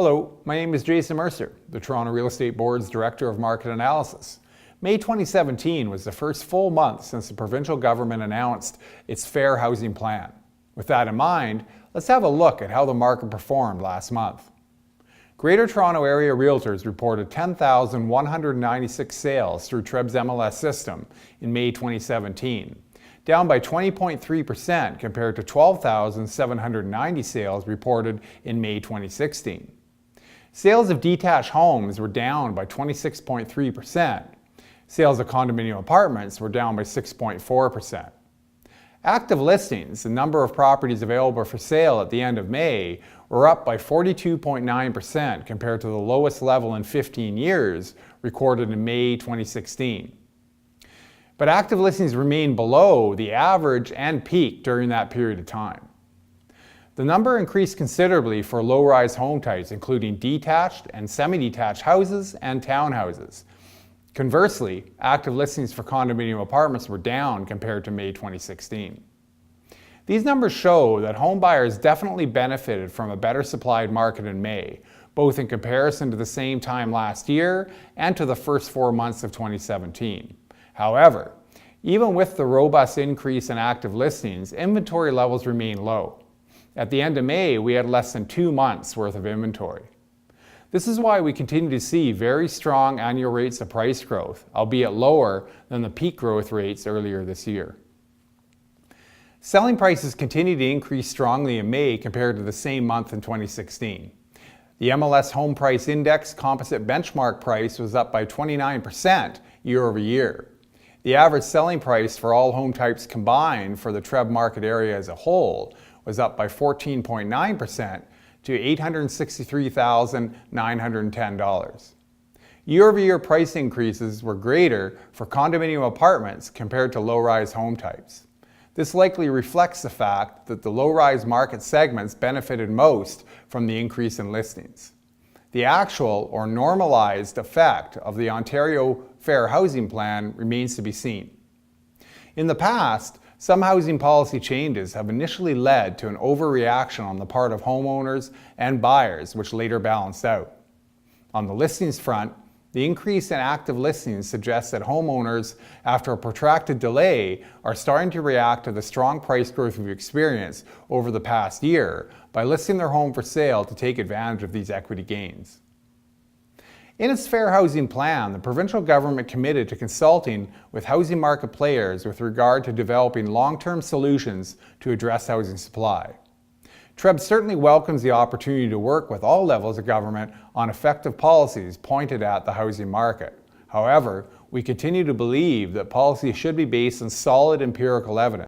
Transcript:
Hello, my name is Jason Mercer, the Toronto Real Estate Board's Director of Market Analysis. May 2017 was the first full month since the provincial government announced its Fair Housing Plan. With that in mind, let's have a look at how the market performed last month. Greater Toronto Area Realtors reported 10,196 sales through TREB's MLS system in May 2017, down by 20.3% compared to 12,790 sales reported in May 2016. Sales of detached homes were down by 26.3%. Sales of condominium apartments were down by 6.4%. Active listings, the number of properties available for sale at the end of May, were up by 42.9% compared to the lowest level in 15 years recorded in May 2016. But active listings remain below the average and peak during that period of time. The number increased considerably for low-rise home types, including detached and semi-detached houses and townhouses. Conversely, active listings for condominium apartments were down compared to May 2016. These numbers show that home buyers definitely benefited from a better supplied market in May, both in comparison to the same time last year and to the first 4 months of 2017. However, even with the robust increase in active listings, inventory levels remain low. At the end of May, we had less than 2 months worth of inventory. This is why we continue to see very strong annual rates of price growth, albeit lower than the peak growth rates earlier this year. Selling prices continue to increase strongly in May compared to the same month in 2016. The MLS Home Price Index composite benchmark price was up by 29% year over year. The average selling price for all home types combined for the TREB market area as a whole was up by 14.9% to $863,910. Year-over-year price increases were greater for condominium apartments compared to low-rise home types. This likely reflects the fact that the low-rise market segments benefited most from the increase in listings. The actual or normalized effect of the Ontario Fair Housing Plan remains to be seen. In the past, some housing policy changes have initially led to an overreaction on the part of homeowners and buyers, which later balanced out. On the listings front, the increase in active listings suggests that homeowners, after a protracted delay, are starting to react to the strong price growth we've experienced over the past year by listing their home for sale to take advantage of these equity gains. In its Fair Housing Plan, the provincial government committed to consulting with housing market players with regard to developing long-term solutions to address housing supply. TREB certainly welcomes the opportunity to work with all levels of government on effective policies pointed at the housing market. However, we continue to believe that policy should be based on solid empirical evidence.